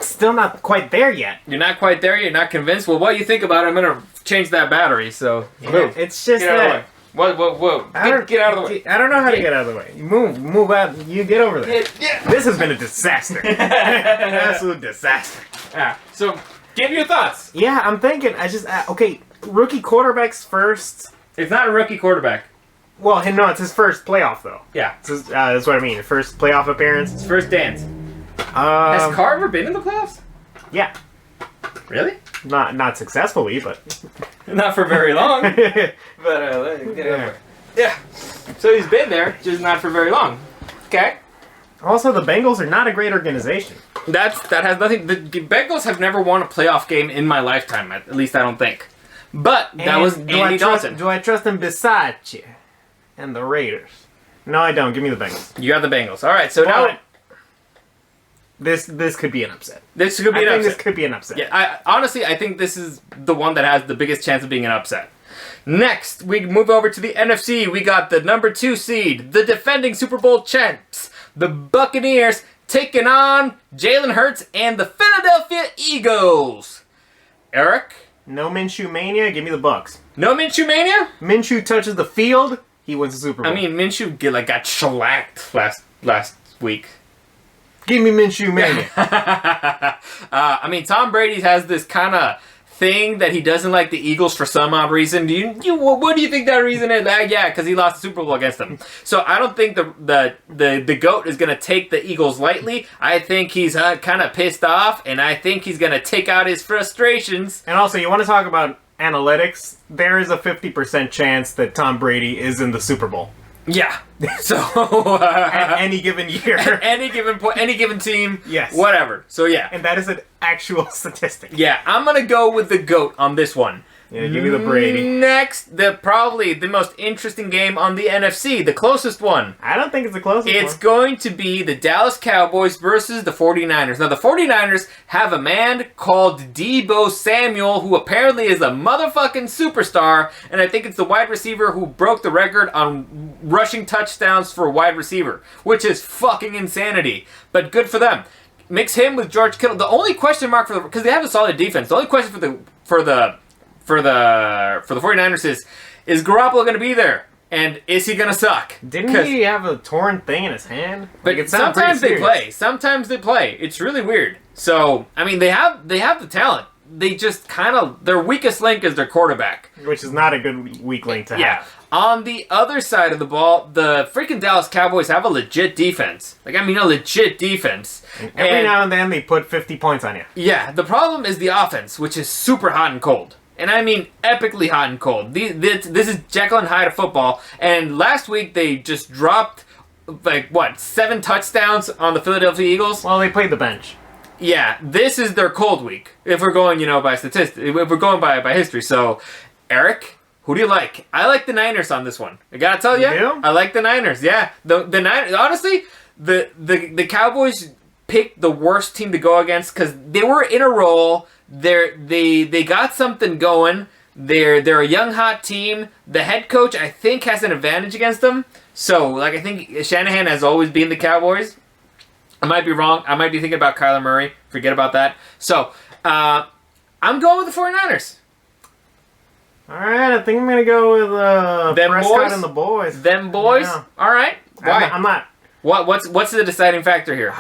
still not quite there yet. You're not quite there. You're not convinced. Well, what do you think about it? I'm gonna change that battery. So move. It's just Get out of the that. way. Whoa. Get out of the way. I don't know how to get out of the way. Move out. You get over there. Yeah. This has been a disaster. An absolute disaster. So, give your thoughts. Yeah, I'm thinking. Okay, rookie quarterbacks first. It's not a rookie quarterback. Well, no, it's his first playoff though. Yeah. That's what I mean. First playoff appearance. His first dance. Has Carr ever been in the playoffs? Yeah. Really? Not successfully, but Not for very long. But yeah. So he's been there, just not for very long. Okay. Also, the Bengals are not a great organization. That has nothing. The Bengals have never won a playoff game in my lifetime. At least I don't think. But that was Andy Dalton. Do I trust them beside you and the Raiders? No, I don't. Give me the Bengals. You got the Bengals. All right. So now this could be an upset. This could be an upset. This could be an upset. Yeah. Honestly, I think this is the one that has the biggest chance of being an upset. Next, we move over to the NFC. We got the number 2 seed, the defending Super Bowl champs, the Buccaneers, taking on Jalen Hurts and the Philadelphia Eagles. Eric? No Minshew mania. Give me the Bucks. No Minshew mania? Minshew touches the field, he wins the Super Bowl. I mean, Minshew got shellacked last week. Give me Minshew mania. I mean, Tom Brady has this kind of thing that he doesn't like the Eagles for some odd reason. What do you think that reason is? Yeah, because he lost the Super Bowl against them. So I don't think the GOAT is going to take the Eagles lightly. I think he's kind of pissed off, and I think he's going to take out his frustrations. And also, you want to talk about analytics? There is a 50% chance that Tom Brady is in the Super Bowl. Yeah. So at any given year, any given team, yes, whatever. So yeah, and that is an actual statistic. Yeah, I'm gonna go with the GOAT on this one. Yeah, give me the Brady. Next, probably the most interesting game on the NFC, the closest one. I don't think it's the closest one. It's going to be the Dallas Cowboys versus the 49ers. Now, the 49ers have a man called Deebo Samuel, who apparently is a motherfucking superstar, and I think it's the wide receiver who broke the record on rushing touchdowns for a wide receiver, which is fucking insanity. But good for them. Mix him with George Kittle. The only question mark because they have a solid defense. The only question for the 49ers is Garoppolo going to be there? And is he going to suck? Didn't he have a torn thing in his hand? But sometimes they play. Sometimes they play. It's really weird. So, I mean, they have the talent. They just their weakest link is their quarterback. Which is not a good weak link to have. Yeah. On the other side of the ball, the freaking Dallas Cowboys have a legit defense. A legit defense. And every now and then they put 50 points on you. Yeah. The problem is the offense, which is super hot and cold. And I mean epically hot and cold. This is Jekyll and Hyde of football. And last week they just dropped, 7 touchdowns on the Philadelphia Eagles? Well, they played the bench. Yeah, this is their cold week. If we're going, by statistics, if we're going by history. So, Eric, who do you like? I like the Niners on this one. I gotta tell you, I like the Niners. Yeah, the Niners. Honestly, the Cowboys picked the worst team to go against because they were in a roll. They got something going. They're a young hot team. The head coach, I think, has an advantage against them. So, I think Shanahan has always been the Cowboys. I might be wrong. I might be thinking about Kyler Murray. Forget about that. So, I'm going with the 49ers. All right, I think I'm going to go with Prescott and the boys. Them boys? Yeah. All right. Why? I'm not. What's the deciding factor here?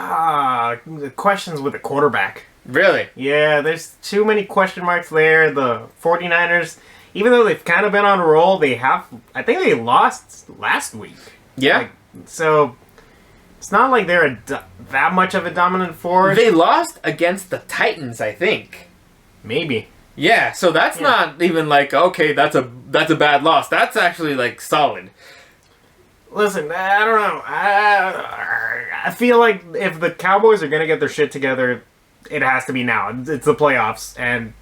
The questions with the quarterback. Really? Yeah, there's too many question marks there. The 49ers, even though they've kind of been on a roll, I think they lost last week. Yeah. So, it's not like they're that much of a dominant force. They lost against the Titans, I think. Maybe. Yeah, so that's not even okay, that's a bad loss. That's actually solid. Listen, I don't know. I feel like if the Cowboys are going to get their shit together, it has to be now. It's the playoffs, and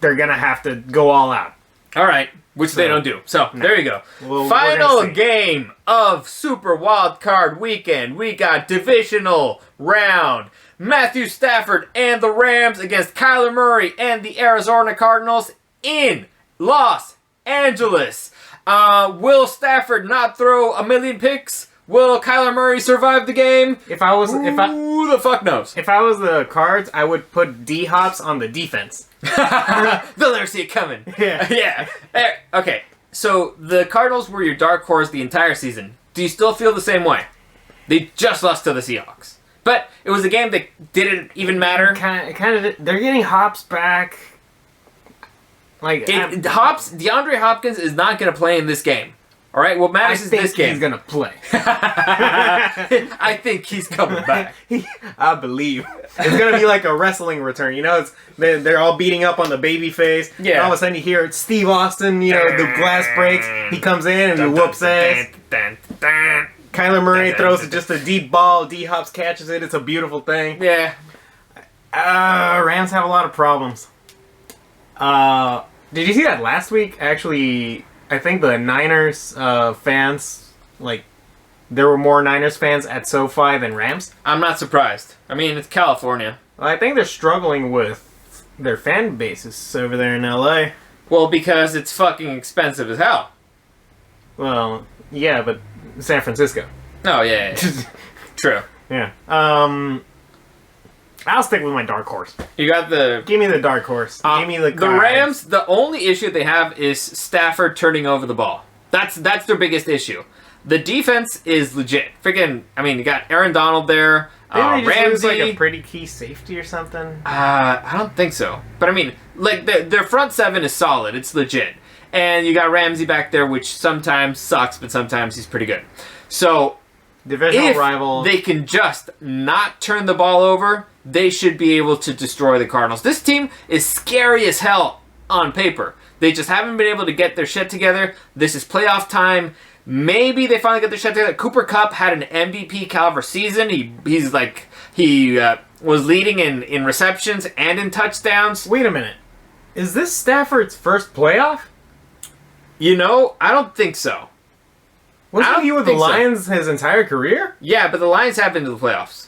they're gonna have to go all out. All right, which they don't do. So there you go. We're Final gonna see. game of Super Wild Card Weekend. We got divisional round. Matthew Stafford and the Rams against Kyler Murray and the Arizona Cardinals in Los Angeles. Will Stafford not throw a million picks? Will Kyler Murray survive the game? Who the fuck knows? If I was the Cards, I would put D-Hops on the defense. They'll never see it coming. Yeah. Yeah. Okay, so the Cardinals were your dark horse the entire season. Do you still feel the same way? They just lost to the Seahawks. But it was a game that didn't even matter. Kind of. They're getting Hops back. DeAndre Hopkins is not going to play in this game. All right, what matters is this game. He's gonna play. I think he's coming back. I believe it's gonna be like a wrestling return. You know, they're all beating up on the baby face. Yeah. And all of a sudden you hear Steve Austin. You know, the glass breaks. He comes in and he whoops ass. Kyler Murray throws just a deep ball. D-Hops catches it. It's a beautiful thing. Yeah. Rams have a lot of problems. Did you see that last week? Actually, I think the Niners fans, there were more Niners fans at SoFi than Rams. I'm not surprised. I mean, it's California. Well, I think they're struggling with their fan bases over there in LA. Well, because it's fucking expensive as hell. Well, yeah, but San Francisco. Oh, yeah. True. Yeah. I'll stick with my dark horse. You got the... Give me the dark horse. Give me the Cards. The Rams, the only issue they have is Stafford turning over the ball. That's their biggest issue. The defense is legit. Freaking, I mean, you got Aaron Donald there. Didn't they just Ramsey. lose, a pretty key safety or something? I don't think so. But I mean, their front seven is solid. It's legit. And you got Ramsey back there, which sometimes sucks, but sometimes he's pretty good. So, Divisional if rival. they can just not turn the ball over, they should be able to destroy the Cardinals. This team is scary as hell on paper. They just haven't been able to get their shit together. This is playoff time. Maybe they finally get their shit together. Cooper Kupp had an MVP caliber season. He was leading in receptions and in touchdowns. Wait a minute. Is this Stafford's first playoff? You know, I don't think so. Wasn't he with the Lions his entire career? Yeah, but the Lions have been to the playoffs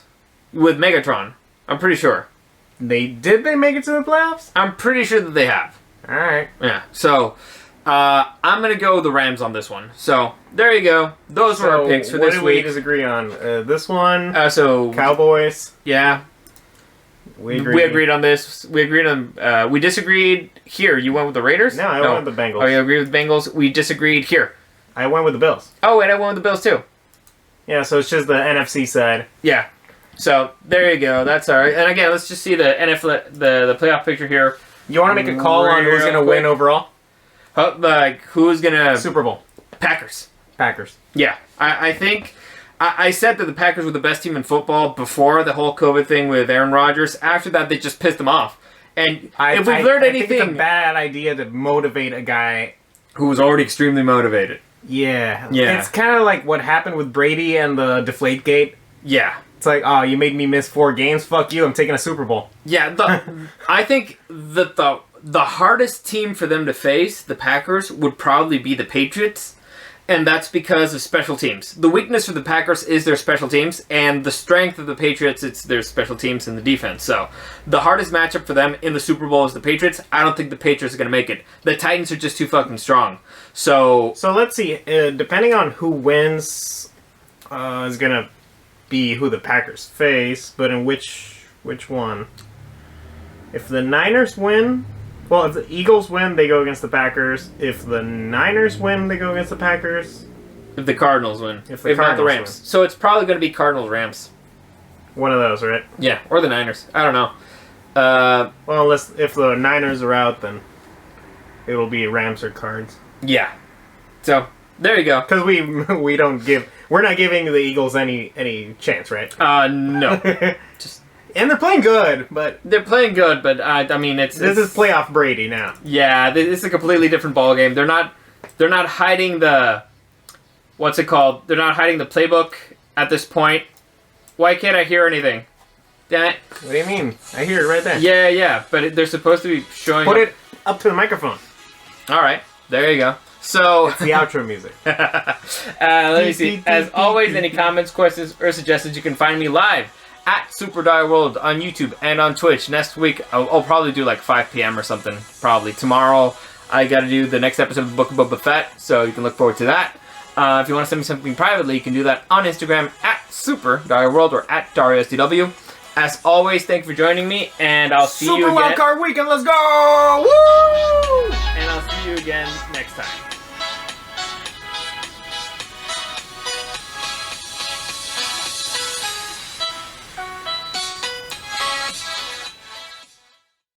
with Megatron. I'm pretty sure. Did they make it to the playoffs? I'm pretty sure that they have. All right. Yeah. So I'm gonna go with the Rams on this one. So there you go. Those were our picks for this week. What did we week. disagree on? This one. So Cowboys. Yeah. We agreed on this. We agreed on. We disagreed here. You went with the Raiders? No, I went with the Bengals. Oh, you agreed with the Bengals. We disagreed here. I went with the Bills. Oh, and I went with the Bills too. Yeah, so it's just the NFC side. Yeah. So there you go. That's all right. And again, let's just see the NFL, the playoff picture here. You want to make a call on who's going to win overall? Who's gonna Super Bowl? Packers. Packers. Yeah, I think. I said that the Packers were the best team in football before the whole COVID thing with Aaron Rodgers. After that, they just pissed them off. And if we've learned anything... I think it's a bad idea to motivate a guy... who was already extremely motivated. Yeah. It's kind of like what happened with Brady and the Deflategate. Yeah. It's like, oh, you made me miss 4 games? Fuck you, I'm taking a Super Bowl. Yeah, I think that the hardest team for them to face, the Packers, would probably be the Patriots. And that's because of special teams. The weakness for the Packers is their special teams, and the strength of the Patriots, it's their special teams and the defense. So, the hardest matchup for them in the Super Bowl is the Patriots. I don't think the Patriots are going to make it. The Titans are just too fucking strong. So let's see. Depending on who wins, is going to be who the Packers face, but in which one? If the Niners win... Well, if the Eagles win, they go against the Packers. If the Niners win, they go against the Packers. If the Cardinals win. If not the Rams. Win. So it's probably going to be Cardinals-Rams. One of those, right? Yeah, or the Niners. I don't know. Well, if the Niners are out, then it'll be Rams or Cards. Yeah. So, there you go. Because we're not giving the Eagles any chance, right? No. And they're playing good, but... They're playing good, but, I mean, This is playoff Brady now. Yeah, this is a completely different ballgame. They're not hiding the... What's it called? They're not hiding the playbook at this point. Why can't I hear anything? Damn it. What do you mean? I hear it right there. Yeah, but they're supposed to be showing... up to the microphone. All right, there you go. So It's the outro music. let me see. As always, any comments, questions, or suggestions, you can find me live at Super Dario World on YouTube and on Twitch. Next week, I'll probably do like 5 p.m. or something. Probably tomorrow. I got to do the next episode of the Book of Boba Fett, so you can look forward to that. If you want to send me something privately, you can do that on Instagram at Super Dario World or at Dario SDW. As always, thank you for joining me, and I'll see you again. Super Wildcard Weekend, let's go! Woo! And I'll see you again next time.